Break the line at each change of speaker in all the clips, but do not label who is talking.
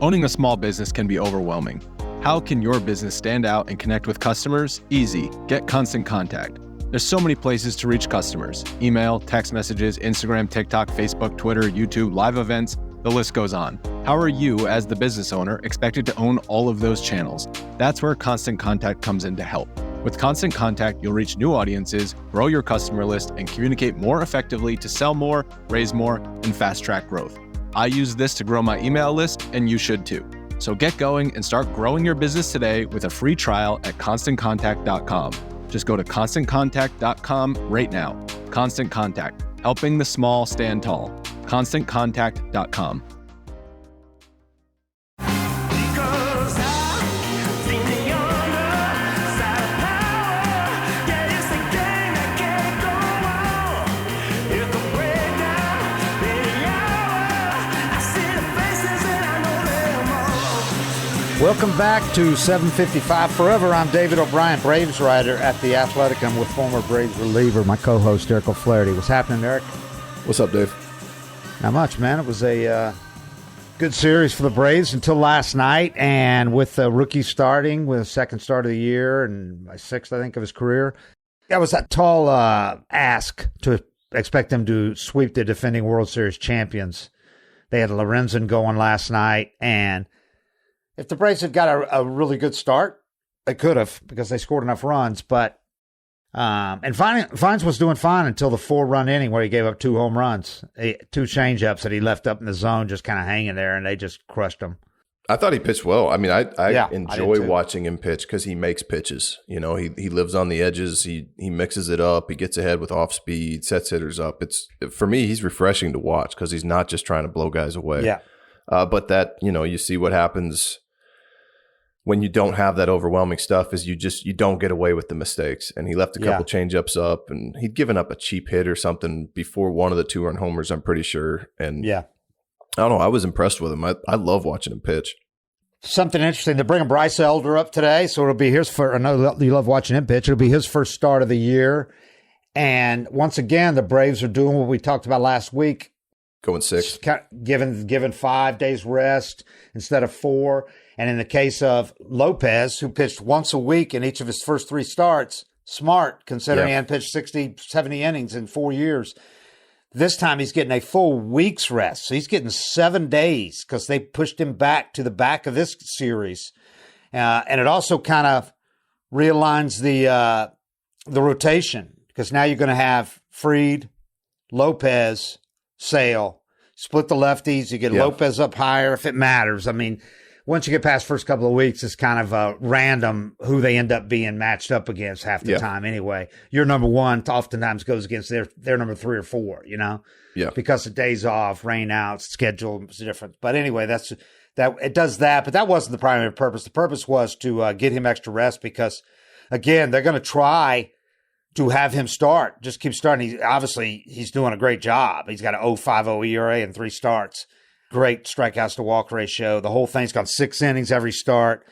Owning a small business can be overwhelming. How can your business stand out and connect with customers? Easy. Get Constant Contact. There's so many places to reach customers. Email, text messages, Instagram, TikTok, Facebook, Twitter, YouTube, live events, the list goes on. How are you, as the business owner, expected to own all of those channels? That's where Constant Contact comes in to help. With Constant Contact, you'll reach new audiences, grow your customer list, and communicate more effectively to sell more, raise more, and fast-track growth. I use this to grow my email list, and you should too. So get going and start growing your business today with a free trial at ConstantContact.com. Just go to ConstantContact.com right now. Constant Contact, helping the small stand tall. ConstantContact.com.
Welcome back to 755 Forever. I'm David O'Brien, Braves writer at The Athletic. I'm with former Braves reliever, my co-host, Eric O'Flaherty. What's happening, Eric?
What's up, Dave?
Not much, man. It was a good series for the Braves until last night, and with the rookie starting with a second start of the year and my sixth, I think, of his career, that was a tall ask to expect them to sweep the defending World Series champions. They had Lorenzen going last night, and if the Braves had got a really good start, they could have, because they scored enough runs. But and Vines was doing fine until the 4-run inning where he gave up 2 home runs, 2 changeups that he left up in the zone, just kind of hanging there, and they just crushed him.
I thought he pitched well. I mean, I enjoy
I
watching him pitch because he makes pitches. You know, he lives on the edges. He mixes it up. He gets ahead with off speed, sets hitters up. For me, he's refreshing to watch because he's not just trying to blow guys away.
Yeah.
But that, you see what happens when you don't have that overwhelming stuff is you don't get away with the mistakes. And he left a couple changeups up, and he'd given up a cheap hit or something before one of the 2-run homers, I'm pretty sure. And I don't know, I was impressed with him. I love watching him pitch.
Something interesting, they're bringing Bryce Elder up today, so it'll be his first. I know you love watching him pitch. It'll be his first start of the year. And once again, the Braves are doing what we talked about last week.
Going 6.
Given 5 days rest instead of 4. And in the case of Lopez, who pitched once a week in each of his first 3 starts, smart, considering he hadn't pitched 60, 70 innings in 4 years. This time he's getting a full week's rest. So he's getting 7 days because they pushed him back to the back of this series. And it also kind of realigns the rotation, because now you're going to have Fried, Lopez, Sale, split the lefties. You get Lopez up higher if it matters. I mean, once you get past first couple of weeks, it's kind of random who they end up being matched up against half the time anyway. Your number 1 oftentimes goes against their number 3 or 4, Yeah. Because of days off, rain out, schedule is different. But anyway, that it does that, but that wasn't the primary purpose. The purpose was to get him extra rest because, again, they're going to try to have him start. Just keep starting. He's doing a great job. He's got an 0.50 ERA in 3 starts. Great strikeouts to walk ratio. The whole thing's gone 6 innings every start.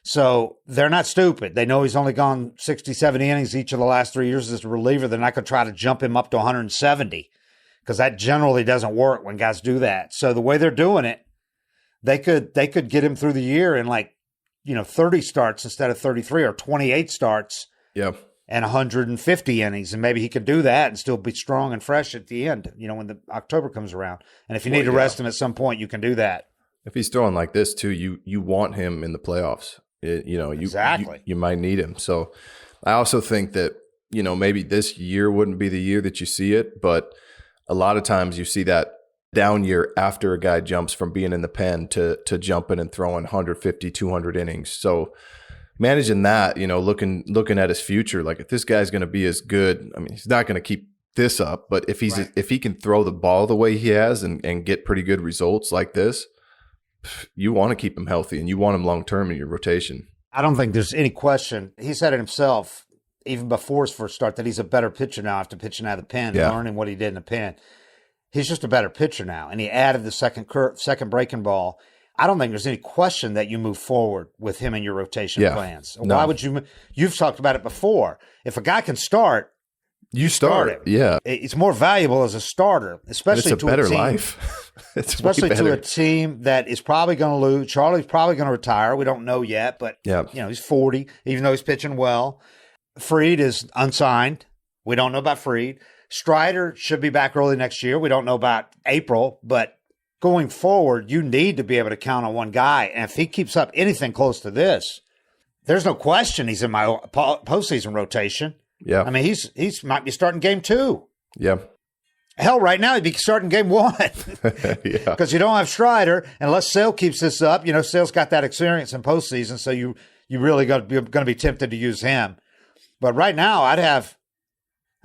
So they're not stupid. They know he's only gone 60, 70 innings each of the last 3 years as a reliever. They're not going to try to jump him up to 170 because that generally doesn't work when guys do that. So the way they're doing it, they could get him through the year in 30 starts instead of 33 or 28 starts.
Yeah.
And 150 innings, and maybe he could do that and still be strong and fresh at the end, when the October comes around. And if you need to rest him at some point, you can do that.
If he's throwing like this too, you want him in the playoffs.
Exactly.
You might need him. So I also think that, maybe this year wouldn't be the year that you see it, but a lot of times you see that down year after a guy jumps from being in the pen to jumping and throwing 150, 200 innings. So managing that, looking at his future, like if this guy's going to be as good, I mean, he's not going to keep this up, but if he can throw the ball the way he has and get pretty good results like this, you want to keep him healthy and you want him long-term in your rotation.
I don't think there's any question. He said it himself, even before his first start, that he's a better pitcher now after pitching out of the pen, learning what he did in the pen. He's just a better pitcher now. And he added the second breaking ball. I don't think there's any question that you move forward with him in your rotation plans.
No.
Why would you? You've talked about it before. If a guy can start,
You start it. Yeah.
It's more valuable as a starter, especially
it's a
to
better
a team.
Life.
Especially to a team that is probably going to lose. Charlie's probably going to retire. We don't know yet, but he's 40, even though he's pitching well. Fried is unsigned. We don't know about Fried. Strider should be back early next year. We don't know about April, but going forward, you need to be able to count on one guy. And if he keeps up anything close to this, there's no question he's in my postseason rotation.
Yeah.
I mean, he's might be starting game 2.
Yeah.
Hell, right now he'd be starting game 1.
Yeah.
Because you don't have Strider, unless Sale keeps this up. You know, Sale's got that experience in postseason, so you really going to be tempted to use him. But right now,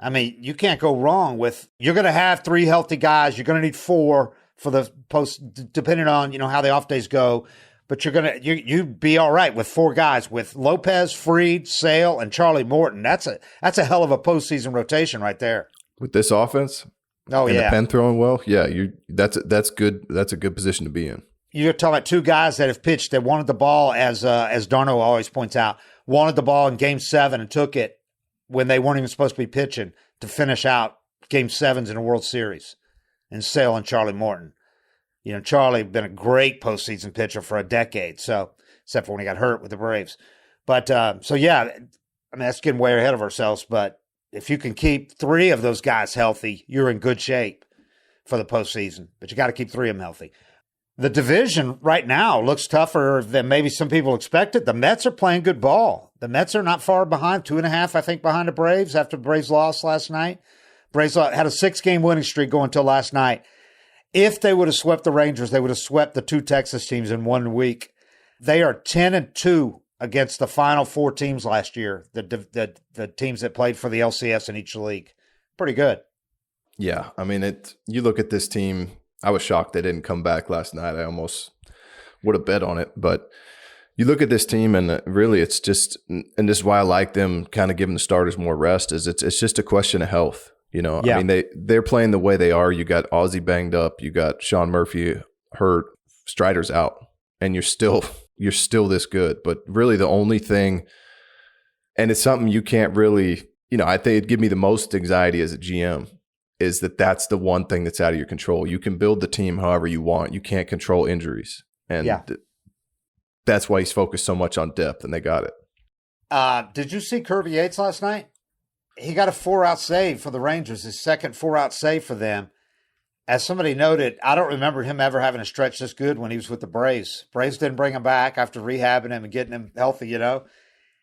you can't go wrong with, you're going to have 3 healthy guys. You're going to need 4 for the post, depending on, how the off days go. But you'd be all right with 4 guys with Lopez, Fried, Sale, and Charlie Morton. That's a hell of a postseason rotation right there.
With this offense,
and
the pen throwing well, that's good. That's a good position to be in.
You're talking about 2 guys that have pitched that wanted the ball, as Darno always points out, wanted the ball in Game 7 and took it when they weren't even supposed to be pitching to finish out Game 7s in a World Series. And Sale and Charlie Morton. Charlie been a great postseason pitcher for a decade, so except for when he got hurt with the Braves. But that's getting way ahead of ourselves. But if you can keep 3 of those guys healthy, you're in good shape for the postseason. But you got to keep 3 of them healthy. The division right now looks tougher than maybe some people expected. The Mets are playing good ball. The Mets are not far behind, 2.5, I think, behind the Braves after the Braves lost last night. Braves had a 6-game winning streak going until last night. If they would have swept the Rangers, they would have swept the 2 Texas teams in 1 week. They are 10-2 against the final 4 teams last year, the teams that played for the LCS in each league. Pretty good.
Yeah, I mean, you look at this team, I was shocked they didn't come back last night. I almost would have bet on it. But you look at this team, and really it's just – and this is why I like them kind of giving the starters more rest, is it's just a question of health. I mean, they're playing the way they are. You got Ozzy banged up. You got Sean Murphy hurt. Strider's out. And you're still this good. But really the only thing – and it's something you can't really – I think it'd give me the most anxiety as a GM is that's the one thing that's out of your control. You can build the team however you want. You can't control injuries. And that's why he's focused so much on depth, and they got it.
Did you see Kirby Yates last night? He got a 4-out save for the Rangers, his second 4-out save for them. As somebody noted, I don't remember him ever having a stretch this good when he was with the Braves. Braves didn't bring him back after rehabbing him and getting him healthy,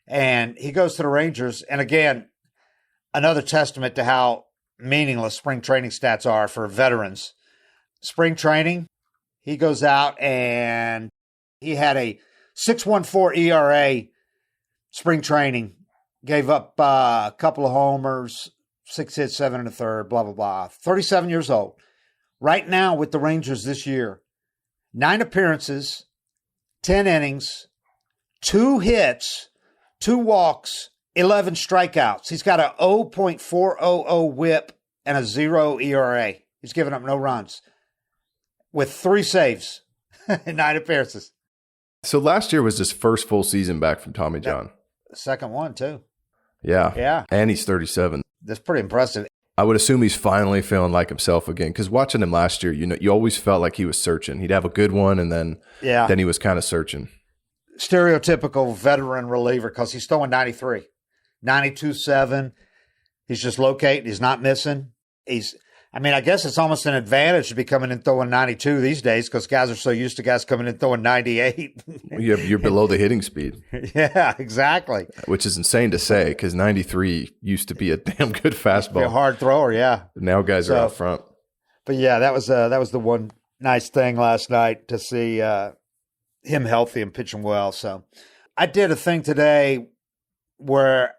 And he goes to the Rangers. And again, another testament to how meaningless spring training stats are for veterans. Spring training, he goes out and he had a 6.14 ERA spring training. Gave up a couple of homers, 6 hits, 7 1/3, blah, blah, blah. 37 years old. Right now with the Rangers this year, 9 appearances, 10 innings, 2 hits, 2 walks, 11 strikeouts. He's got a 0.400 whip and a 0 ERA. He's given up no runs with 3 saves in 9 appearances.
So last year was his first full season back from Tommy John.
The second one, too.
Yeah. And he's 37.
That's pretty impressive.
I would assume he's finally feeling like himself again, because watching him last year, you always felt like he was searching. He'd have a good one, and then he was kind of searching.
Stereotypical veteran reliever, because he's throwing 93, 92.7. He's just locating. He's not missing. I guess it's almost an advantage to be coming in throwing 92 these days, because guys are so used to guys coming in throwing 98.
You're below the hitting speed.
Yeah, exactly.
Which is insane to say, because 93 used to be a damn good fastball.
A hard thrower, yeah.
Now guys are out front.
But yeah, that was the one nice thing last night, to see him healthy and pitching well. So I did a thing today where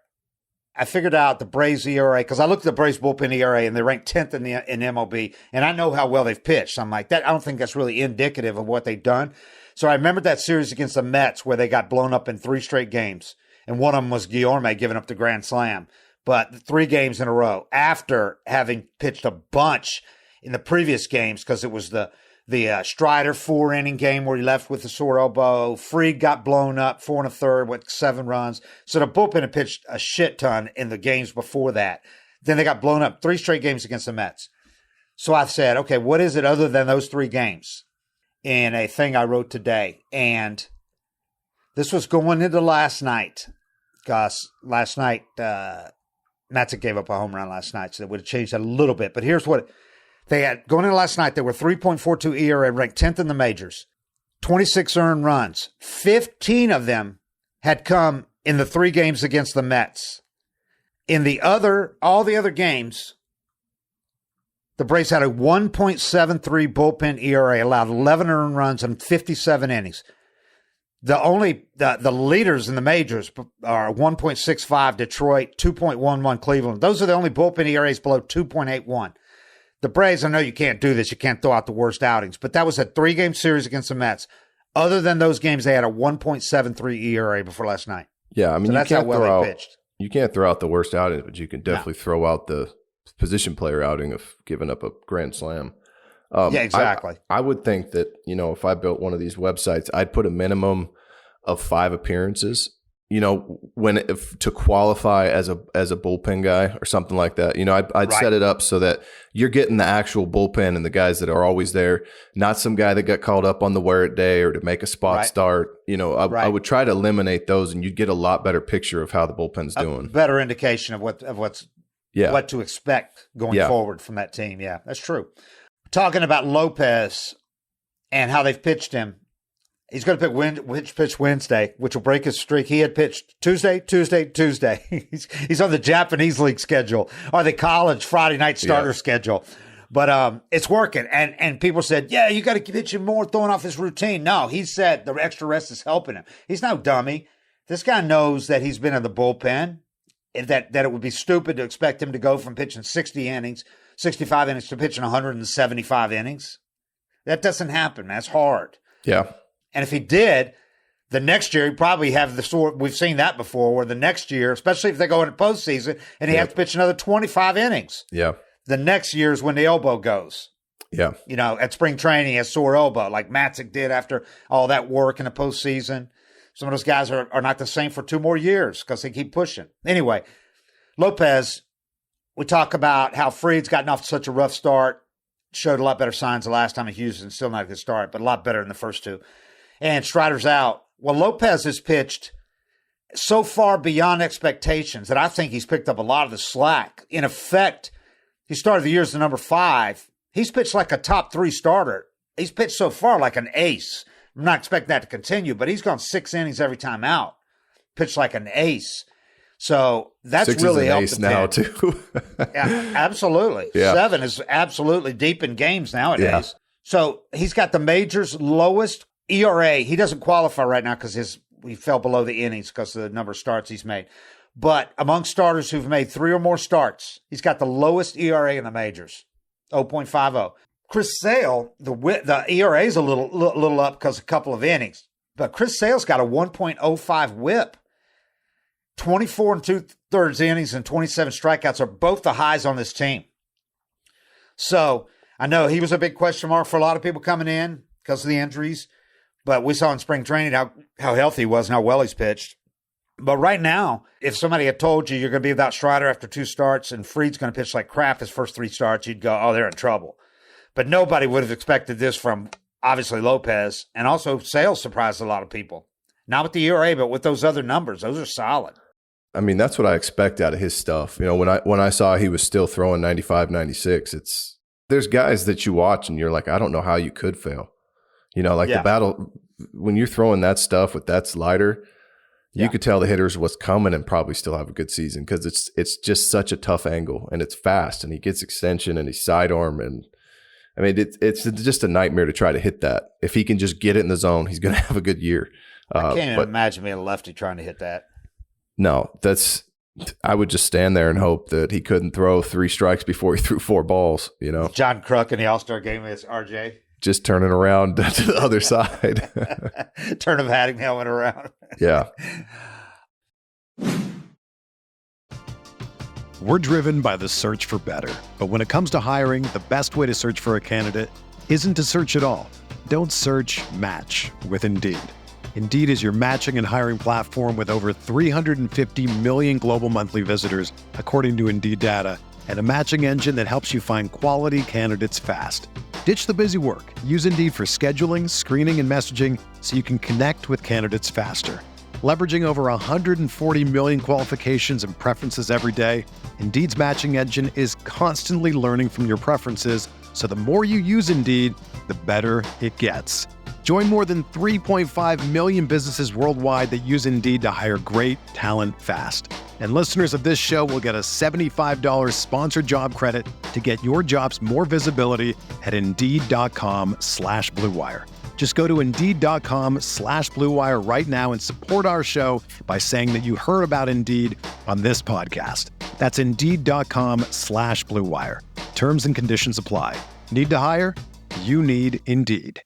I figured out the Braves ERA, because I looked at the Braves bullpen ERA and they ranked 10th in MLB, and I know how well they've pitched. So I'm like, I don't think that's really indicative of what they've done. So I remembered that series against the Mets where they got blown up in 3 straight games, and one of them was Guillorme giving up the grand slam. But 3 games in a row after having pitched a bunch in the previous games, because it was the Strider 4-inning game where he left with a sore elbow. Fried got blown up 4 1/3 with 7 runs. So the bullpen had pitched a shit ton in the games before that. Then they got blown up 3 straight games against the Mets. So I said, okay, what is it other than those 3 games? In a thing I wrote today. And this was going into last night. Because last night, Matzik gave up a home run last night, so it would have changed that a little bit. But here's what they had. Going into last night, they were 3.42 ERA, ranked 10th in the majors. 26 earned runs. 15 of them had come in the 3 games against the Mets. In all the other games, the Braves had a 1.73 bullpen ERA, allowed 11 earned runs and 57 innings. The leaders in the majors are 1.65 Detroit, 2.11 Cleveland. Those are the only bullpen ERAs below 2.81. The Braves, I know you can't do this. You can't throw out the worst outings, but that was a 3-game series against the Mets. Other than those games, they had a 1.73 ERA before last night.
Yeah, I mean,
so that's how well they pitched.
You can't throw out the worst outings, but you can definitely throw out the position player outing of giving up a grand slam.
Yeah, exactly.
I would think that, if I built one of these websites, I'd put a minimum of 5 appearances, to qualify as a bullpen guy or something like that. I'd set it up so that you're getting the actual bullpen and the guys that are always there, not some guy that got called up on the wear it day or to make a spot start. I would try to eliminate those, and you'd get a lot better picture of how the bullpen's doing.
Better indication of what to expect going forward from that team. Yeah, that's true. Talking about Lopez and how they've pitched him, he's going to pitch Wednesday, which will break his streak. He had pitched Tuesday. He's on the Japanese League schedule or the college Friday night starter schedule. But it's working. And people said, yeah, you got to pitch him more, throwing off his routine. No, he said the extra rest is helping him. He's no dummy. This guy knows that he's been in the bullpen, and that it would be stupid to expect him to go from pitching 65 innings to pitching 175 innings. That doesn't happen, man. It's hard.
Yeah.
And if he did, the next year he'd probably have the sort. We've seen that before, where the next year, especially if they go into postseason, and he has to pitch another 25 innings.
Yeah.
The next year is when the elbow goes.
Yeah.
At spring training, he has sore elbow, like Matzik did after all that work in the postseason. Some of those guys are not the same for 2 more years because they keep pushing. Anyway, Lopez, we talk about how Fried's gotten off to such a rough start, showed a lot better signs the last time in Houston, still not a good start, but a lot better in the first 2. And Strider's out. Well, Lopez has pitched so far beyond expectations that I think he's picked up a lot of the slack. In effect, he started the year as the number 5. He's pitched like a top 3 starter. He's pitched so far like an ace. I'm not expecting that to continue, but he's gone 6 innings every time out. Pitched like an ace. So that's
6
really
is an
helped
ace
the
now,
pitch.
too.
Yeah, absolutely.
Yeah.
7 is absolutely deep in games nowadays.
Yeah.
So he's got the major's lowest ERA. He doesn't qualify right now because he fell below the innings because of the number of starts he's made. But among starters who've made 3 or more starts, he's got the lowest ERA in the majors, 0.50. Chris Sale, the ERA is a little up because of a couple of innings, but Chris Sale's got a 1.05 WHIP. 24 2/3 innings and 27 strikeouts are both the highs on this team. So I know he was a big question mark for a lot of people coming in because of the injuries, but we saw in spring training how healthy he was and how well he's pitched. But right now, if somebody had told you you're going to be without Strider after 2 starts and Fried's going to pitch like crap his first 3 starts, you'd go, oh, they're in trouble. But nobody would have expected this from, obviously, Lopez. And also, Sale surprised a lot of people. Not with the ERA, but with those other numbers. Those are solid.
I mean, that's what I expect out of his stuff. When I saw he was still throwing 95, 96, there's guys that you watch and you're like, I don't know how you could fail. The battle, when you're throwing that stuff with that slider, you could tell the hitters what's coming and probably still have a good season because it's just such a tough angle and it's fast and he gets extension and he's sidearm and I mean it's just a nightmare to try to hit that. If he can just get it in the zone, he's going to have a good year.
I can't even imagine being a lefty trying to hit that.
No, I would just stand there and hope that he couldn't throw 3 strikes before he threw 4 balls.
John Kruk in the All-Star game is RJ.
Just turning around to the other side.
Turn of Hatting helmet around.
Yeah.
We're driven by the search for better. But when it comes to hiring, the best way to search for a candidate isn't to search at all. Don't search, match with Indeed. Indeed is your matching and hiring platform with over 350 million global monthly visitors, according to Indeed data, and a matching engine that helps you find quality candidates fast. Ditch the busy work. Use Indeed for scheduling, screening, and messaging so you can connect with candidates faster. Leveraging over 140 million qualifications and preferences every day, Indeed's matching engine is constantly learning from your preferences, so the more you use Indeed, the better it gets. Join more than 3.5 million businesses worldwide that use Indeed to hire great talent fast. And listeners of this show will get a $75 sponsored job credit to get your jobs more visibility at Indeed.com/Blue Wire. Just go to Indeed.com/Blue Wire right now and support our show by saying that you heard about Indeed on this podcast. That's Indeed.com/Blue Wire. Terms and conditions apply. Need to hire? You need Indeed.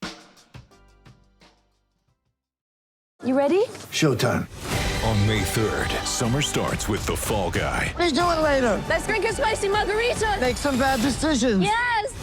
You ready?
Showtime.
On May 3rd, summer starts with The Fall Guy.
Let's do it later.
Let's drink a spicy margarita.
Make some bad decisions.
Yes!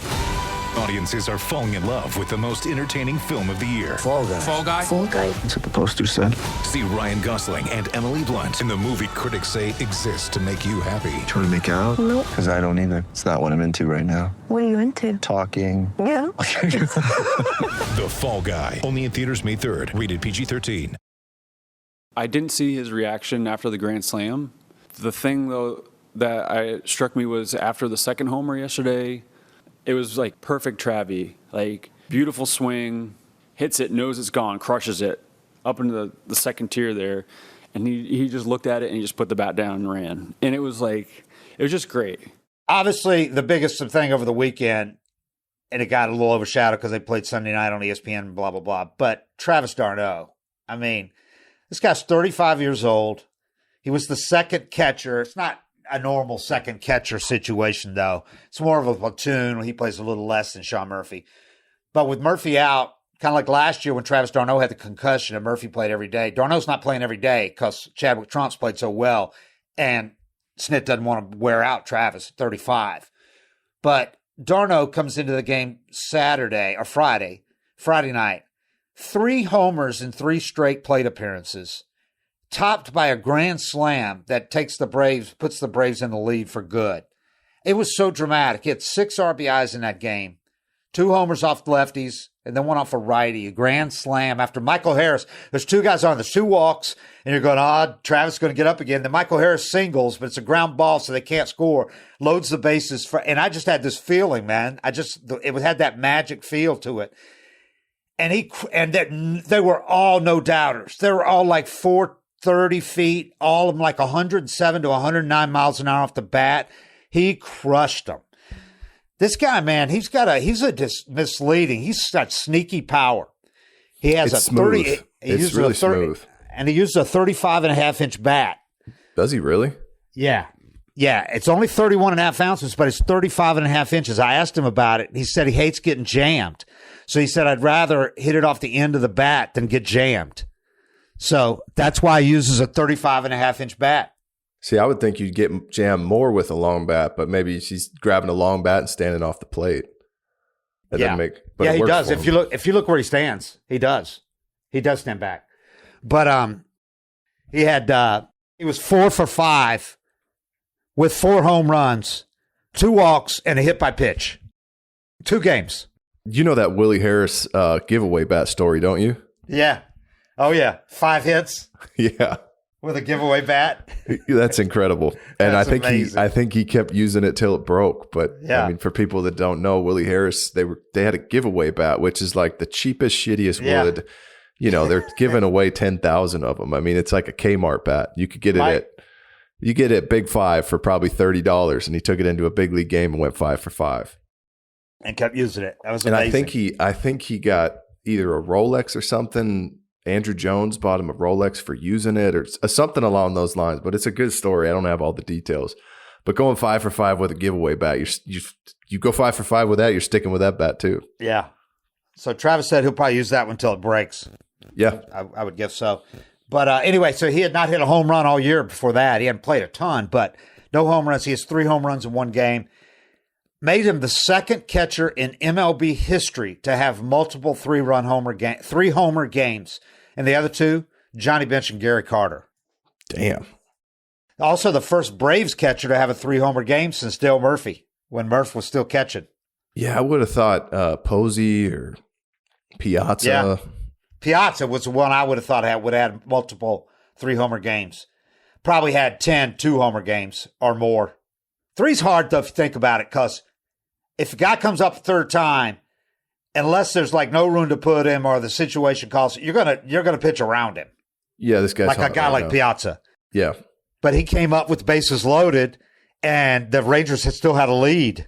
Audiences are falling in love with the most entertaining film of the year.
Fall Guy.
Fall Guy?
Fall guy.
That's what the poster said.
See Ryan Gosling and Emily Blunt in the movie critics say exists to make you happy.
Trying to make it out?
Nope.
Because I don't either. It's not what I'm into right now.
What are you into?
Talking.
Yeah.
The Fall Guy. Only in theaters May 3rd. Rated PG-13.
I didn't see his reaction after the grand slam. The thing, though, that struck me was after the second homer yesterday, it was like perfect Travie. Like, beautiful swing, hits it, knows it's gone, crushes it up into the second tier there. And he just looked at it and he just put the bat down and ran. And it was just great.
Obviously, the biggest thing over the weekend, and it got a little overshadowed because they played Sunday night on ESPN, blah, blah, blah. But Travis d'Arnaud, I mean, this guy's 35 years old. He was the second catcher. It's not a normal second catcher situation, though. It's more of a platoon. He plays a little less than Sean Murphy. But with Murphy out, kind of like last year when Travis d'Arnaud had the concussion and Murphy played every day. d'Arnaud's not playing every day because Chadwick Trump's played so well, and Snit doesn't want to wear out Travis at 35. But d'Arnaud comes into the game Friday night. 3 homers in 3 straight plate appearances, topped by a grand slam that puts the Braves in the lead for good. It was so dramatic. He had 6 RBIs in that game, 2 homers off lefties, and then 1 off a righty. A grand slam after Michael Harris. There's 2 guys on. There's 2 walks, and you're going, Travis is going to get up again. Then Michael Harris singles, but it's a ground ball, so they can't score. Loads the bases. And I just had this feeling, man. It had that magic feel to it. And they were all no doubters. They were all like 430 feet, all of them like 107 to 109 miles an hour off the bat. He crushed them. This guy, man, he's misleading. He's got sneaky power. He has
it's smooth. It's really smooth.
And he used a 35.5-inch bat.
Does he really?
Yeah. Yeah, it's only 31.5 ounces, but it's 35.5 inches. I asked him about it. He said he hates getting jammed. So he said, I'd rather hit it off the end of the bat than get jammed. So that's why he uses a 35.5-inch bat.
See, I would think you'd get jammed more with a long bat, but maybe she's grabbing a long bat and standing off the plate. That doesn't make. But
he does. If you look where he stands, he does. He does stand back. But he was 4 for 5 with 4 home runs, 2 walks, and a hit by pitch. 2 games.
You know that Willie Harris giveaway bat story, don't you?
Yeah. Oh, yeah. 5 hits.
Yeah.
With a giveaway bat.
That's incredible. And
That's
I think he kept using it till it broke. But
yeah.
I mean, for people that don't know, Willie Harris, they had a giveaway bat, which is like the cheapest, shittiest wood. You know, they're giving away 10,000 of them. I mean, it's like a Kmart bat. You could get it at Big Five for probably $30, and he took it into a big league game and went 5 for 5.
And kept using it. That was amazing.
And I think he got either a Rolex or something. Andrew Jones bought him a Rolex for using it or something along those lines. But it's a good story. I don't have all the details. But going 5 for 5 with a giveaway bat, you go 5 for 5 with that, you're sticking with that bat too.
Yeah. So Travis said he'll probably use that one until it breaks.
Yeah.
I would guess so. But anyway, so he had not hit a home run all year before that. He hadn't played a ton, but no home runs. He has 3 home runs in 1 game. Made him the second catcher in MLB history to have multiple 3 homer games. And the other 2, Johnny Bench and Gary Carter.
Damn.
Also, the first Braves catcher to have a 3-homer game since Dale Murphy, when Murph was still catching.
Yeah, I would have thought Posey or Piazza.
Yeah. Piazza was the one I would have thought would have multiple 3-homer games. Probably had 10 2-homer games or more. 3's hard, though, if you think about it, because if a guy comes up a third time, unless there's like no room to put him or the situation calls, you're gonna pitch around him.
Yeah, this guy's
like a guy like
now.
Piazza.
Yeah.
But he came up with bases loaded, and the Rangers had still had a lead.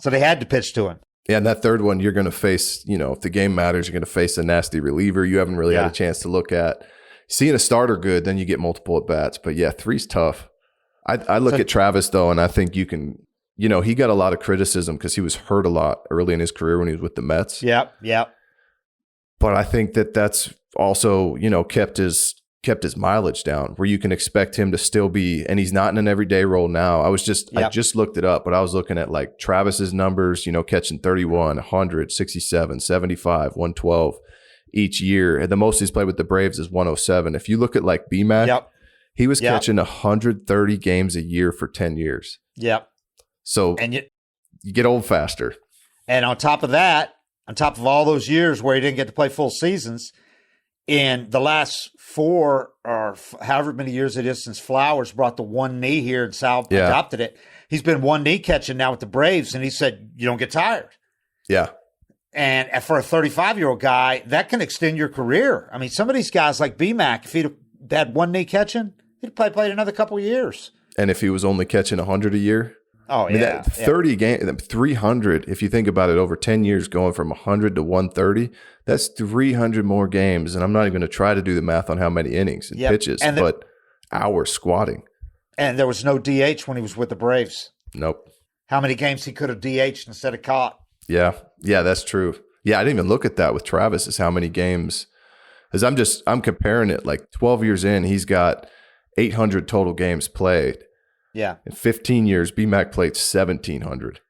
So they had to pitch to him.
Yeah, and that third one, you're going to face, if the game matters, you're going to face a nasty reliever you haven't really had a chance to look at. Seeing a starter good, then you get multiple at-bats. But, yeah, 3's tough. I look at Travis, though, and I think you can – he got a lot of criticism because he was hurt a lot early in his career when he was with the Mets.
Yep.
But I think that's also, kept his mileage down, where you can expect him to still be, and he's not in an everyday role now. I just looked it up, but I was looking at like Travis's numbers, catching 31, 100, 67, 75, 112 each year. And the most he's played with the Braves is 107. If you look at like BMAC, he was catching 130 games a year for 10 years.
Yep.
So
and
you get old faster.
And on top of that, on top of all those years where he didn't get to play full seasons, in the last 4 or however many years it is since Flowers brought the one knee here and Sal adopted it, he's been one knee catching now with the Braves, and he said, you don't get tired.
Yeah.
And for a 35-year-old guy, that can extend your career. I mean, some of these guys like BMAC, if he'd had one knee catching, he'd probably played another couple of years.
And if he was only catching 100 a year?
Oh, yeah.
30 games, 300, if you think about it, over 10 years going from 100 to 130, that's 300 more games. And I'm not even going to try to do the math on how many innings and pitches, but hours squatting.
And there was no DH when he was with the Braves.
Nope.
How many games he could have DH'd instead of caught.
Yeah, that's true. Yeah, I didn't even look at that with Travis, is how many games. As I'm comparing it, like 12 years in, he's got 800 total games played.
Yeah.
In 15 years, BMAC played 1,700.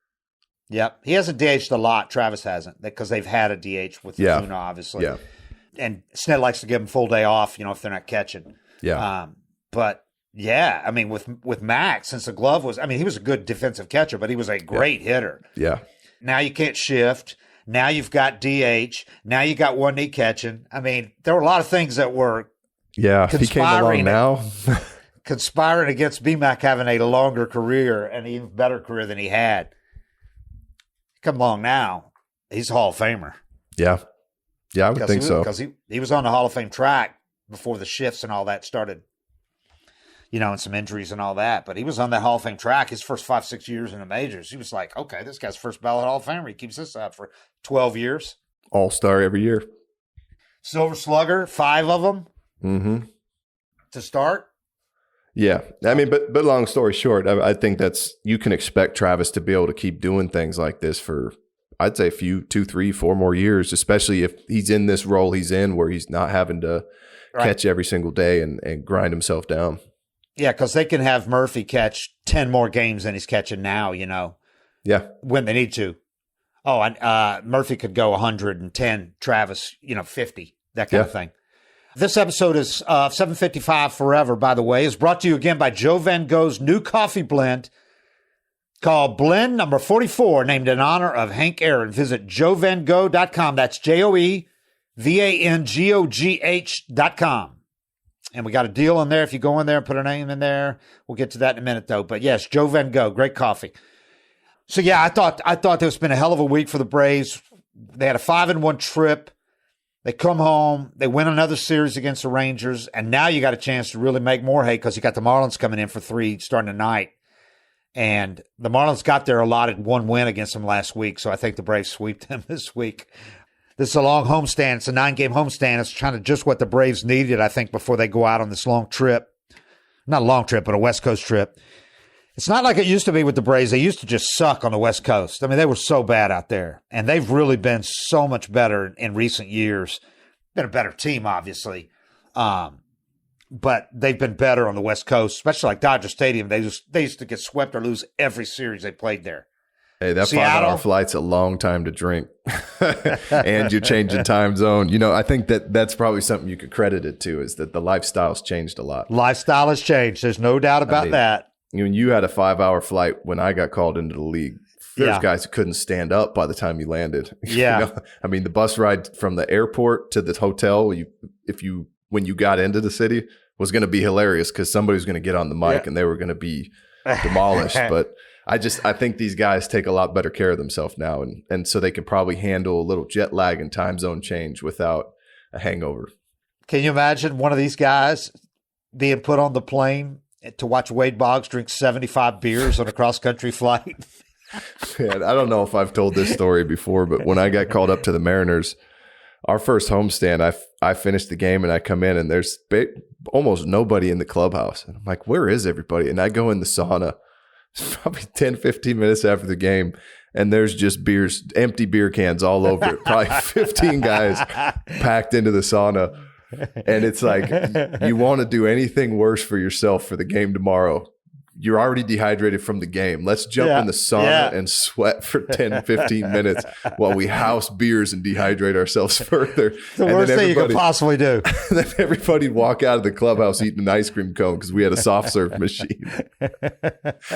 Yep. He hasn't DH'd a lot. Travis hasn't, because they've had a DH with Ozuna, obviously.
Yeah.
And Snell likes to give them full day off, if they're not catching.
Yeah.
But, yeah, I mean, with Max, since the glove was – I mean, he was a good defensive catcher, but he was a great hitter.
Yeah.
Now you can't shift. Now you've got DH. Now you got one knee catching. I mean, there were a lot of things that were
if he came along now –
conspiring against BMAC having a longer career and even better career than he had. Come along now, he's a Hall of Famer.
Yeah, I would think so.
Because he was on the Hall of Fame track before the shifts and all that started, and some injuries and all that. But he was on that Hall of Fame track his first 5-6 years in the majors. He was like, okay, this guy's first ballot Hall of Famer. He keeps this up for 12 years.
All-Star every year.
Silver Slugger, 5 of them to start.
Yeah. I mean, but long story short, I think you can expect Travis to be able to keep doing things like this for, I'd say, 2, 3, 4 more years, especially if he's in this role he's in where he's not having to catch every single day and grind himself down.
Yeah, because they can have Murphy catch 10 more games than he's catching now,
Yeah.
when they need to. Oh, and Murphy could go 110, Travis, 50, that kind of thing. This episode is 755 Forever, by the way, is brought to you again by Joe Van Gogh's new coffee blend called Blend Number 44, named in honor of Hank Aaron. Visit joevangogh.com. That's JOEVANGOGH.com. And we got a deal in there. If you go in there and put a name in there, we'll get to that in a minute, though. But yes, Joe Van Gogh, great coffee. So yeah, I thought this has been a hell of a week for the Braves. They had a 5-1 trip. They come home, they win another series against the Rangers, and now you got a chance to really make more hay because you got the Marlins coming in for 3 starting tonight. And the Marlins got their allotted 1 win against them last week, so I think the Braves sweep them this week. This is a long homestand. It's a 9-game homestand. It's kind of just what the Braves needed, I think, before they go out on this long trip. Not a long trip, but a West Coast trip. It's not like it used to be with the Braves. They used to just suck on the West Coast. I mean, they were so bad out there. And they've really been so much better in recent years. Been a better team, obviously. But they've been better on the West Coast, especially like Dodger Stadium. They used to get swept or lose every series they played there.
Hey, that
Seattle.
5-hour flight's a long time to drink. And you're changing time zone. I think that's probably something you could credit it to, is that the lifestyle's changed a lot.
Lifestyle has changed. There's no doubt about that.
When you had a 5-hour flight when I got called into the league, there's guys who couldn't stand up by the time you landed.
Yeah.
The bus ride from the airport to the hotel, when you got into the city, was going to be hilarious because somebody was going to get on the mic and they were going to be demolished. But I think these guys take a lot better care of themselves now, and so they can probably handle a little jet lag and time zone change without a hangover. Can
you imagine one of these guys being put on the plane to watch Wade Boggs drink 75 beers on a cross-country flight?
Man, I don't know if I've told this story before, but when I got called up to the Mariners, our first homestand, I finished the game and I come in and there's almost nobody in the clubhouse. And I'm like, where is everybody? And I go in the sauna probably 10, 15 minutes after the game, and there's just empty beer cans all over it. Probably 15 guys packed into the sauna. And it's like, you want to do anything worse for yourself for the game tomorrow. You're already dehydrated from the game. Let's jump in the sauna and sweat for 10, 15 minutes while we house beers and dehydrate ourselves further.
The worst thing you could possibly do.
Then everybody'd walk out of the clubhouse eating an ice cream cone because we had a soft serve machine.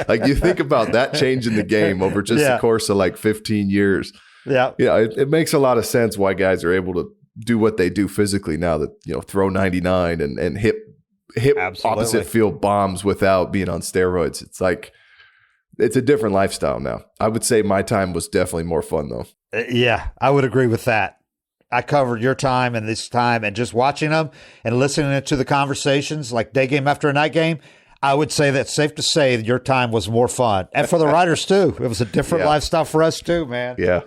Like, you think about that change in the game over just the course of like 15 years.
Yeah.
It makes a lot of sense why guys are able to do what they do physically now, that, throw 99 and hit opposite field bombs without being on steroids. It's like, it's a different lifestyle now. I would say my time was definitely more fun though.
Yeah, I would agree with that. I covered your time and this time, and just watching them and listening to the conversations, like day game after a night game, I would say that's safe to say that your time was more fun. And for the writers too. It was a different lifestyle for us too, man.
Yeah.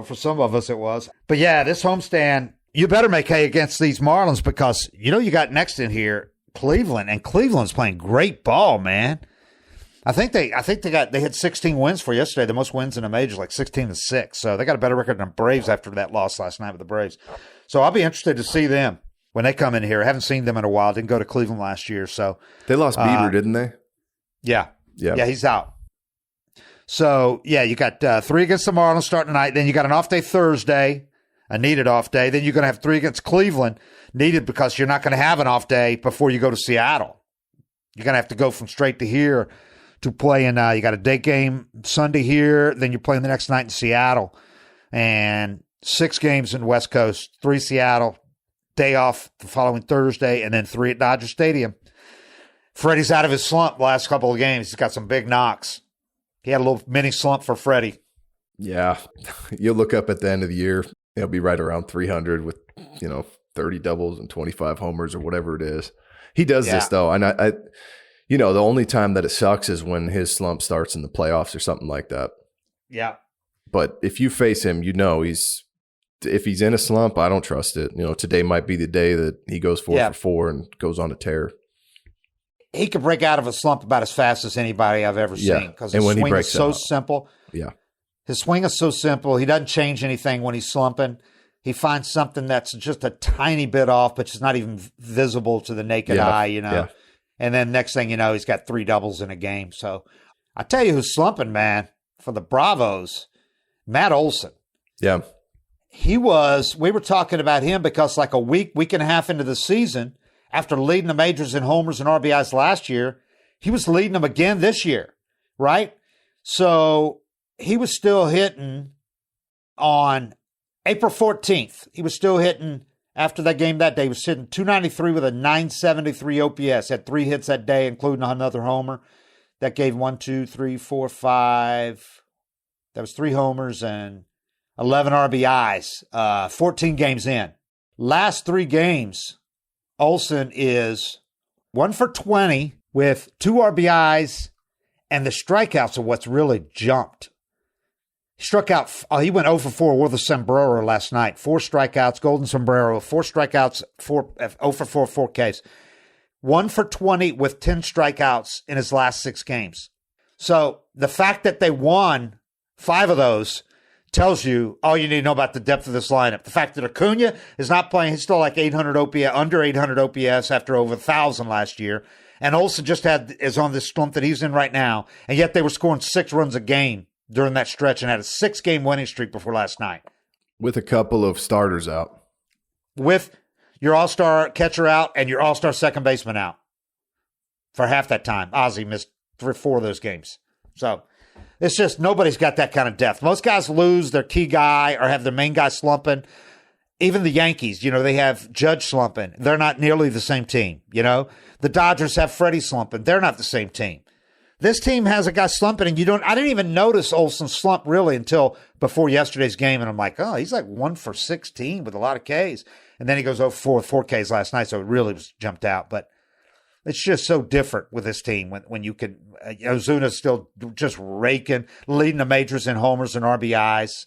For some of us it was. But yeah, this homestand, you better make hay against these Marlins, because you got next in here Cleveland, and Cleveland's playing great ball, man. I think they had 16 wins for yesterday, the most wins in the majors, like 16-6. So they got a better record than the Braves after that loss last night with the Braves. So I'll be interested to see them when they come in here. I haven't seen them in a while. Didn't go to Cleveland last year, so
they lost Bieber, didn't they?
Yeah, he's out. So you got 3 against the Marlins starting tonight. Then you got an off day Thursday, a needed off day. Then you're going to have 3 against Cleveland, needed because you're not going to have an off day before you go to Seattle. You're going to have to go from straight to here to play in, you got a day game Sunday here, then you're playing the next night in Seattle. And 6 games in West Coast, 3 Seattle, day off the following Thursday, and then 3 at Dodger Stadium. Freddie's out of his slump the last couple of games. He's got some big knocks. He had a little mini slump for Freddie.
Yeah. You'll look up at the end of the year, he'll be right around 300 with, 30 doubles and 25 homers or whatever it is. He does this though. And I the only time that it sucks is when his slump starts in the playoffs or something like that.
Yeah.
But if you face him, if he's in a slump, I don't trust it. Today might be the day that he goes 4 for 4 and goes on a tear.
He could break out of a slump about as fast as anybody I've ever seen, because his swing is so simple.
Yeah.
His swing is so simple. He doesn't change anything when he's slumping. He finds something that's just a tiny bit off, but it's not even visible to the naked eye, Yeah. And then next thing you know, he's got 3 doubles in a game. So I tell you who's slumping, man, for the Bravos, Matt Olson.
Yeah.
We were talking about him because like a week and a half into the season, after leading the majors in homers and RBIs last year, he was leading them again this year, right? So he was still hitting on April 14th. He was still hitting after that game that day. He was hitting 293 with a 973 OPS. Had 3 hits that day, including another homer. That gave 1, 2, 3, 4, 5. That was 3 homers and 11 RBIs. 14 games in. Last 3 games, Olson is 1 for 20 with 2 RBIs, and the strikeouts are what's really jumped. He struck out, he went 0 for 4 with a sombrero last night. 4 strikeouts, golden sombrero, 4 strikeouts, 0 for 4, 4 Ks. 1 for 20 with 10 strikeouts in his last 6 games. So the fact that they won 5 of those tells you all you need to know about the depth of this lineup. The fact that Acuna is not playing, he's still like 800 OPS, under 800 OPS after over 1,000 last year. And Olson is on this slump that he's in right now. And yet they were scoring 6 runs a game during that stretch and had a 6-game winning streak before last night.
With a couple of starters out.
With your all-star catcher out and your all-star second baseman out for half that time. Ozzy missed 3 or 4 of those games. So it's just nobody's got that kind of depth. Most guys lose their key guy or have their main guy slumping. Even the Yankees, they have Judge slumping. They're not nearly the same team, The Dodgers have Freddie slumping. They're not the same team. This team has a guy slumping, and I didn't even notice Olson slump really until before yesterday's game, and I'm like, oh, he's like 1 for 16 with a lot of Ks. And then he goes 0 for 4 with 4 Ks last night, so it really was jumped out. But it's just so different with this team when you can Ozuna's still just raking, leading the majors in homers and RBIs.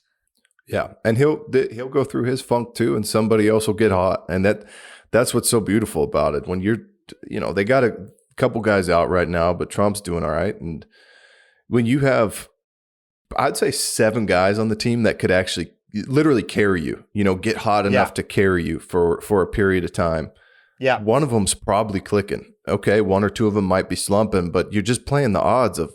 Yeah, and he'll go through his funk too, and somebody else will get hot, and that's what's so beautiful about it. When they got a couple guys out right now, but Trump's doing all right, and when you have, I'd say 7 guys on the team that could actually literally carry you, get hot enough to carry you for a period of time.
Yeah,
one of them's probably clicking. Okay, 1 or 2 of them might be slumping, but you're just playing the odds of.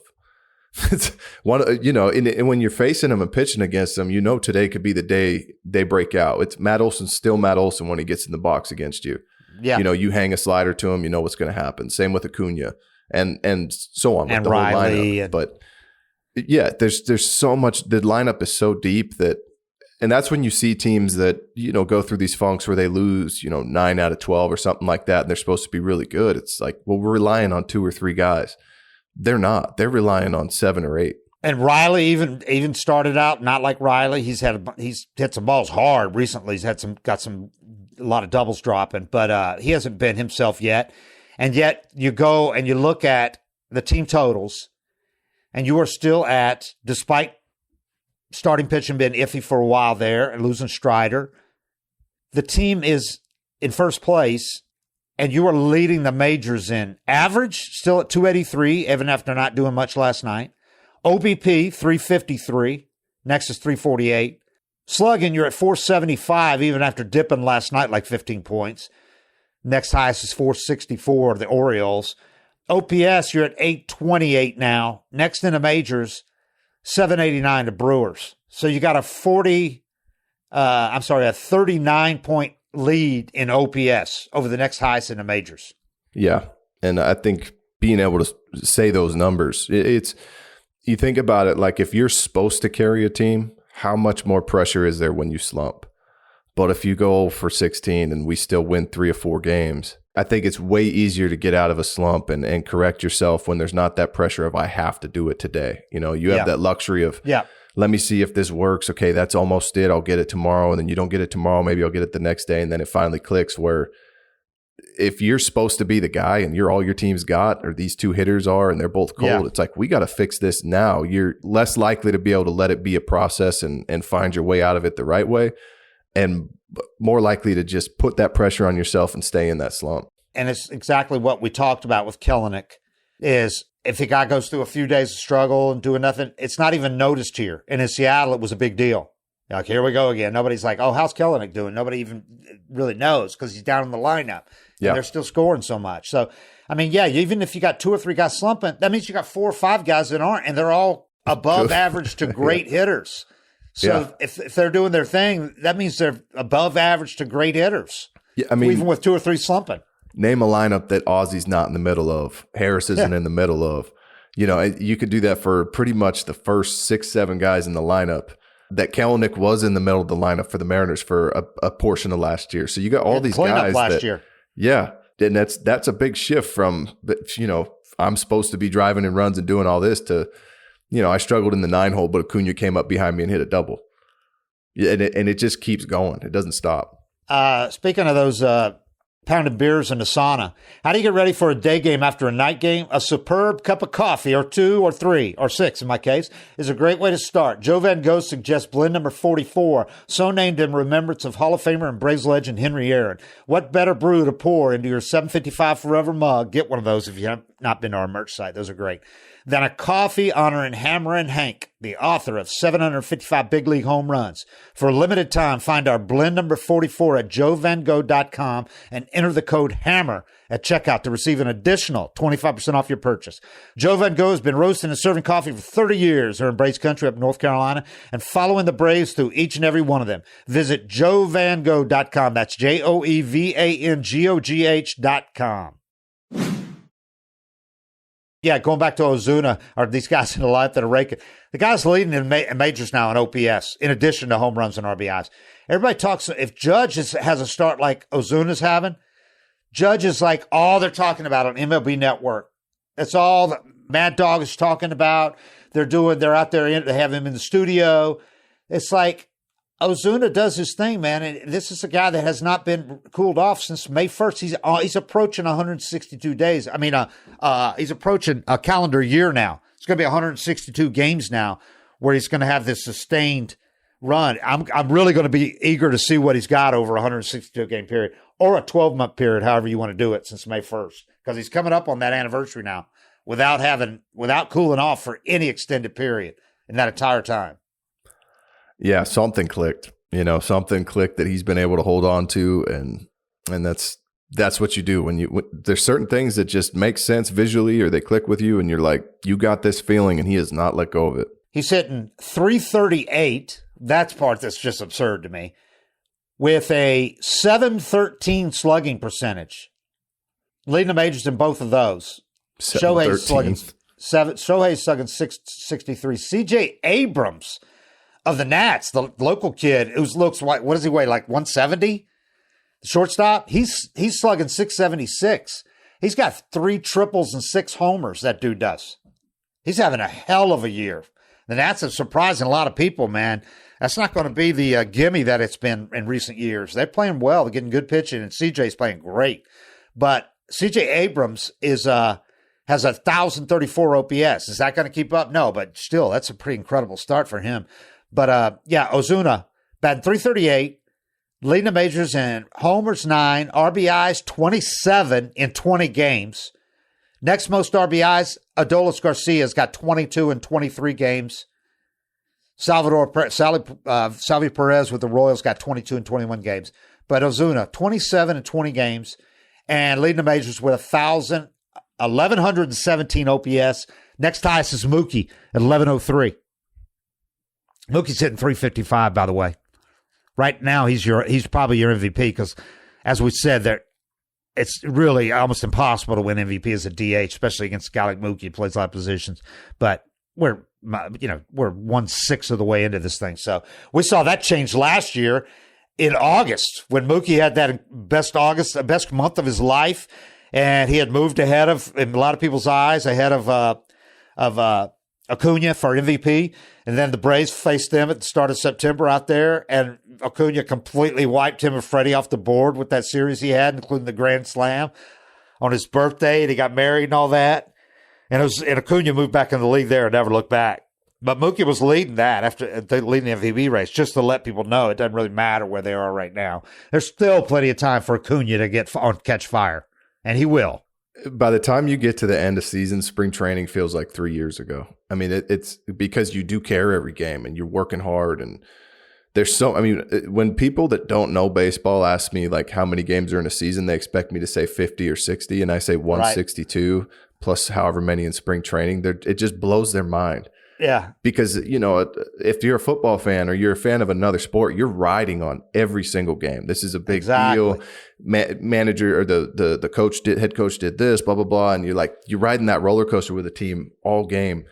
It's one, and when you're facing them and pitching against them, today could be the day they break out. It's Matt Olson, still Matt Olson when he gets in the box against you.
Yeah,
you hang a slider to him, what's going to happen. Same with Acuna and so on with
and
the whole
Riley.
lineup. But yeah, there's so much. The lineup is so deep and that's when you see teams that go through these funks where they lose 9 out of 12 or something like that, and they're supposed to be really good. It's like, well, we're relying on 2 or 3 guys. They're not. They're relying on 7 or 8.
And Riley even started out not like Riley. He's hit some balls hard recently. He's got a lot of doubles dropping, but he hasn't been himself yet. And yet you go and you look at the team totals, and you are still at, despite starting pitching being iffy for a while there and losing Strider, the team is in first place. And you are leading the majors in average, still at 283, even after not doing much last night. OBP, 353. Next is 348. Slugging, you're at 475, even after dipping last night like 15 points. Next highest is 464, the Orioles. OPS, you're at 828 now. Next in the majors, 789, the Brewers. So you got a 39-point lead in OPS over the next highest in the majors.
Yeah, and I think being able to say those numbers, it's you think about it, like if you're supposed to carry a team, how much more pressure is there when you slump? But if you go for 16 and we still win 3 or 4 games, I think it's way easier to get out of a slump and correct yourself when there's not that pressure of I have to do it today. You have that luxury of let me see if this works. Okay, that's almost it. I'll get it tomorrow. And then you don't get it tomorrow. Maybe I'll get it the next day. And then it finally clicks where if you're supposed to be the guy and you're all your team's got, or these 2 hitters are, and they're both cold, it's like, we got to fix this now. You're less likely to be able to let it be a process and find your way out of it the right way, and more likely to just put that pressure on yourself and stay in that slump.
And it's exactly what we talked about with Kelenic is if the guy goes through a few days of struggle and doing nothing, it's not even noticed here. And in Seattle, it was a big deal. Like, here we go again. Nobody's like, oh, how's Kelenic doing? Nobody even really knows because he's down in the lineup. And they're still scoring so much. So, I mean, even if you got 2 or 3 guys slumping, that means you got 4 or 5 guys that aren't, and they're all above average to great hitters. So if they're doing their thing, that means they're above average to great hitters. Yeah, I mean, even with 2 or 3 slumping.
Name a lineup that Ozzy's not in the middle of, Harris isn't in the middle of. You could do that for pretty much the first 6, 7 guys in the lineup. That Kelenic was in the middle of the lineup for the Mariners for a portion of last year. So you got all these guys
last year.
Yeah, and that's a big shift from, I'm supposed to be driving in runs and doing all this to, I struggled in the 9-hole, but Acuna came up behind me and hit a double. Yeah, and it just keeps going. It doesn't stop.
Speaking of those pounded beers in the sauna, how do you get ready for a day game after a night game? A superb cup of coffee, or 2 or 3 or 6 in my case, is a great way to start. Joe Van Gogh suggests blend number 44, so named in remembrance of Hall of Famer and Braves legend Henry Aaron. What better brew to pour into your 755 Forever mug? Get one of those if you not been to our merch site, those are great. Then a coffee honoring Hammerin' Hank, the author of 755 big league home runs. For a limited time, find our blend number 44 at joevango.com and enter the code HAMMER at checkout to receive an additional 25% off your purchase. Joe Van Gogh has been roasting and serving coffee for 30 years here in Braves country up in North Carolina and following the Braves through each and every one of them. Visit joevango.com. That's JoeVangogh.com. Yeah, going back to Ozuna, or these guys in the lineup that are raking. The guy's leading in majors now in OPS, in addition to home runs and RBIs. Everybody talks, if Judge has a start like Ozuna's having, Judge is like all they're talking about on MLB Network. That's all that Mad Dog is talking about. They're out there, they have him in the studio. It's like Ozuna does his thing, man. And this is a guy that has not been cooled off since May 1st. He's approaching 162 days. I mean, he's approaching a calendar year now. It's going to be 162 games now where he's going to have this sustained run. I'm really going to be eager to see what he's got over a 162 game period or a 12-month period, however you want to do it, since May 1st, because he's coming up on that anniversary now without cooling off for any extended period in that entire time.
Yeah, something clicked. Something clicked that he's been able to hold on to, and that's what you do when there's certain things that just make sense visually or they click with you, and you're like, you got this feeling, and he has not let go of it.
He's hitting .338. That's part that's just absurd to me. With a .713 slugging percentage, leading the majors in both of those. Shohei's slugging 663. C.J. Abrams of the Nats, the local kid who looks like, what does he weigh, like 170? The shortstop, he's slugging 676. He's got 3 triples and 6 homers, that dude does. He's having a hell of a year. The Nats are surprising a lot of people, man. That's not going to be the gimme that it's been in recent years. They're playing well. They're getting good pitching, and CJ's playing great. But CJ Abrams has 1,034 OPS. Is that going to keep up? No, but still, that's a pretty incredible start for him. But, Ozuna, batting .338, leading the majors in homers 9, RBIs 27 in 20 games. Next most RBIs, Adolis Garcia's got 22 in 23 games. Salvi Perez with the Royals got 22 in 21 games. But Ozuna, 27 in 20 games and leading the majors with 1,117 OPS. Next highest is Mookie at 1,103. Mookie's hitting .355, by the way. Right now, he's probably your MVP because, as we said, it's really almost impossible to win MVP as a DH, especially against a guy like Mookie who plays a lot of positions. But we're 1/6 of the way into this thing. So we saw that change last year in August when Mookie had that best month of his life, and he had moved ahead of, in a lot of people's eyes, ahead of Acuna for MVP. And then the Braves faced them at the start of September out there, and Acuna completely wiped him and Freddie off the board with that series he had, including the Grand Slam on his birthday, and he got married and all that. And Acuna moved back in the league there and never looked back. But Mookie was leading that after leading the MVP race, just to let people know it doesn't really matter where they are right now. There's still plenty of time for Acuna to catch fire, and he will.
By the time you get to the end of season, spring training feels like 3 years ago. I mean, it's because you do care every game and you're working hard. And when people that don't know baseball ask me like how many games are in a season, they expect me to say 50 or 60. And I say 162 plus however many in spring training. It just blows their mind.
Yeah.
Because, if you're a football fan or you're a fan of another sport, you're riding on every single game. This is a big deal. Manager or the coach head coach did this, blah, blah, blah. And you're riding that roller coaster with a team all game.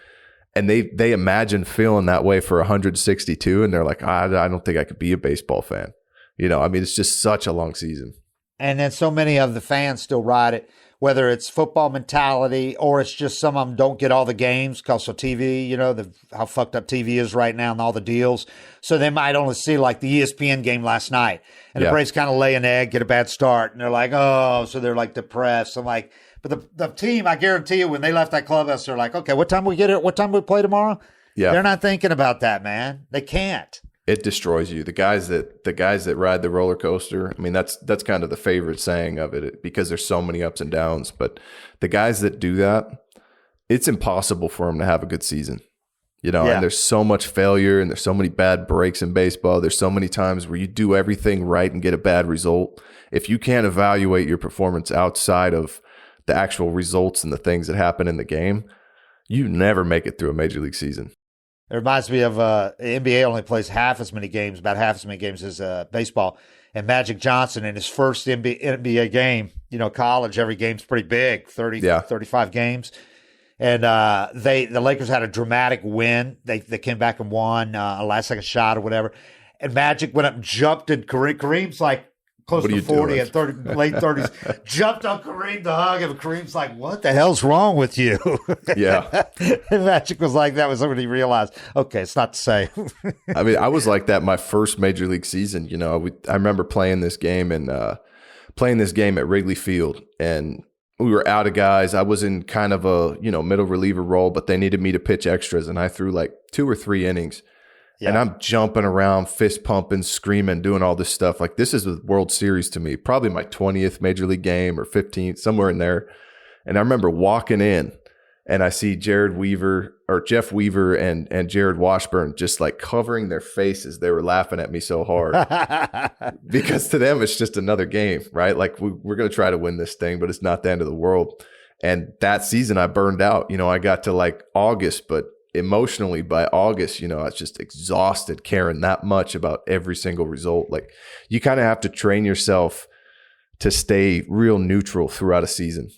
And they imagine feeling that way for 162. And they're like, I don't think I could be a baseball fan. It's just such a long season.
And then so many of the fans still ride it, whether it's football mentality or it's just some of them don't get all the games because of TV, how fucked up TV is right now and all the deals. So they might only see like the ESPN game last night. And the Braves kind of lay an egg, get a bad start. And they're like, oh, so they're like depressed. I'm like, but the team, I guarantee you, when they left that clubhouse, they're like, okay, what time we get it? What time we play tomorrow? Yeah. They're not thinking about that, man. They can't.
It destroys you. The guys that ride the roller coaster. I mean, that's kind of the favorite saying of it, because there's so many ups and downs. But the guys that do that, it's impossible for them to have a good season. And there's so much failure, and there's so many bad breaks in baseball. There's so many times where you do everything right and get a bad result. If you can't evaluate your performance outside of the actual results and the things that happen in the game, you never make it through a major league season.
It reminds me of the NBA only plays about half as many games as baseball. And Magic Johnson in his first NBA game, college, every game's pretty big, 35 games. And the Lakers had a dramatic win. They came back and won a last-second shot or whatever. And Magic went up and jumped, and Kareem's like close to 40 and 30, late 30s, jumped on Kareem to hug him. Kareem's like, what the hell's wrong with you?
Yeah.
And Magic was like, that was when he realized, okay, it's not the same.
I mean, I was like that my first major league season. I remember playing this game at Wrigley Field, and we were out of guys. I was in kind of a, middle reliever role, but they needed me to pitch extras, and I threw like 2 or 3 innings. Yeah. And I'm jumping around, fist pumping, screaming, doing all this stuff. Like, this is the World Series to me, probably my 20th major league game or 15th, somewhere in there. And I remember walking in, and I see Jeff Weaver and Jared Washburn just like covering their faces. They were laughing at me so hard because to them, it's just another game, right? Like, we're going to try to win this thing, but it's not the end of the world. And that season I burned out. I got to like August, but emotionally by August, I was just exhausted caring that much about every single result. Like, you kind of have to train yourself to stay real neutral throughout a season.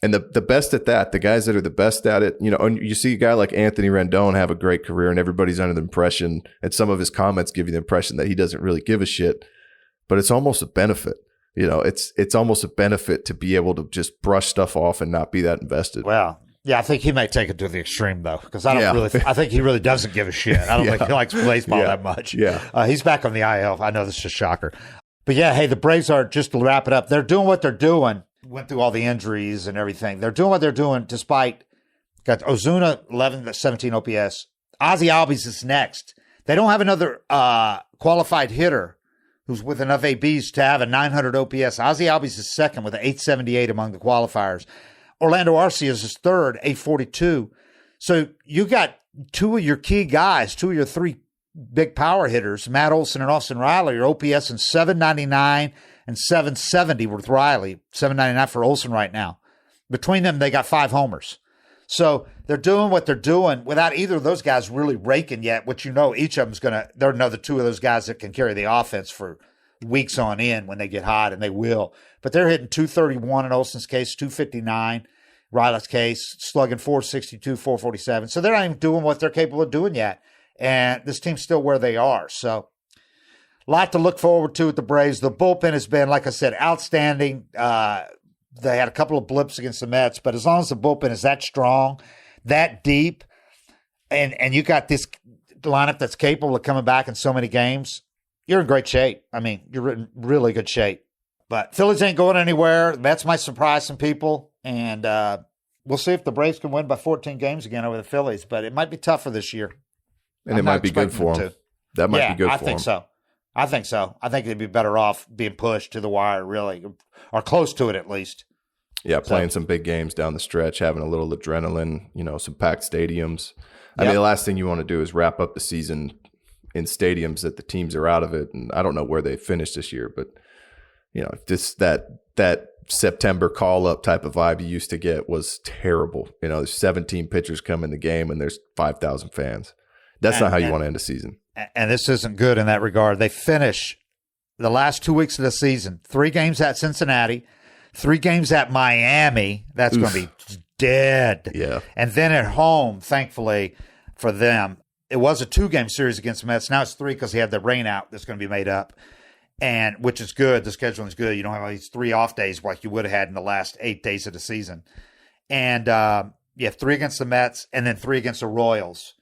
And the best at that, the guys that are the best at it, and you see a guy like Anthony Rendon have a great career, and everybody's under the impression, and some of his comments give you the impression that he doesn't really give a shit, but it's almost a benefit. It's almost a benefit to be able to just brush stuff off and not be that invested.
Well, yeah, I think he might take it to the extreme, though, because I think he really doesn't give a shit. I don't think he likes baseball that much.
Yeah.
He's back on the IL. I know this is a shocker. But yeah, hey, the Braves are, just to wrap it up, they're doing what they're doing. Went through all the injuries and everything. They're doing what they're doing despite got Ozuna 11-17 OPS. Ozzy Albies is next. They don't have another qualified hitter who's with enough ABs to have a 900 OPS. Ozzy Albies is second with an 878 among the qualifiers. Orlando Arcia is third, 842. So you got 2 of your key guys, 2 of your 3 big power hitters, Matt Olson and Austin Riley, are OPS in 799 and 770 with Riley, 799 for Olson right now. Between them, they got 5 homers. So they're doing what they're doing without either of those guys really raking yet, which each of them's there are another 2 of those guys that can carry the offense for weeks on end when they get hot, and they will. But they're hitting 231 in Olson's case, 259, Riley's case, slugging 462, 447. So they're not even doing what they're capable of doing yet. And this team's still where they are. So a lot to look forward to with the Braves. The bullpen has been, like I said, outstanding. They had a couple of blips against the Mets, but as long as the bullpen is that strong, that deep, and you got this lineup that's capable of coming back in so many games, you're in great shape. I mean, you're in really good shape. But Phillies ain't going anywhere. The Mets might surprise some people, and we'll see if the Braves can win by 14 games again over the Phillies, but it might be tougher this year.
And it might be good for them. That might be good for them.
I think so. I think they'd be better off being pushed to the wire, really, or close to it at least.
Yeah, playing some big games down the stretch, having a little adrenaline, some packed stadiums. I mean, the last thing you want to do is wrap up the season in stadiums that the teams are out of it. And I don't know where they finished this year, but, just that September call-up type of vibe you used to get was terrible. There's 17 pitchers come in the game and there's 5,000 fans. That's not how you want to end a season.
And this isn't good in that regard. They finish the last 2 weeks of the season, 3 games at Cincinnati, 3 games at Miami. That's going to be dead.
Yeah.
And then at home, thankfully for them, it was a 2-game series against the Mets. Now it's 3 because he had the rain out that's going to be made up, and which is good. The scheduling is good. You don't have all these 3 off days like you would have had in the last 8 days of the season. And you have 3 against the Mets and then 3 against the Royals.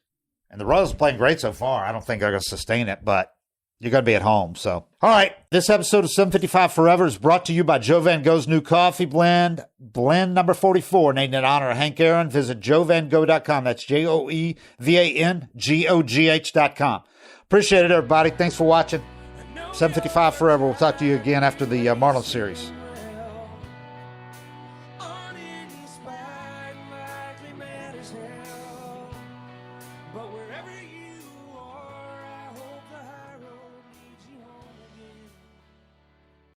And the Royals are playing great so far. I don't think they're going to sustain it, but You're going to be at home. So, all right. This episode of 755 Forever is brought to you by Joe Van Gogh's new coffee blend, blend number 44, named in honor of Hank Aaron. Visit joevangogh.com. That's JoeVanGogh.com. Appreciate it, everybody. Thanks for watching. 755 Forever. We'll talk to you again after the Marlins series.
But wherever you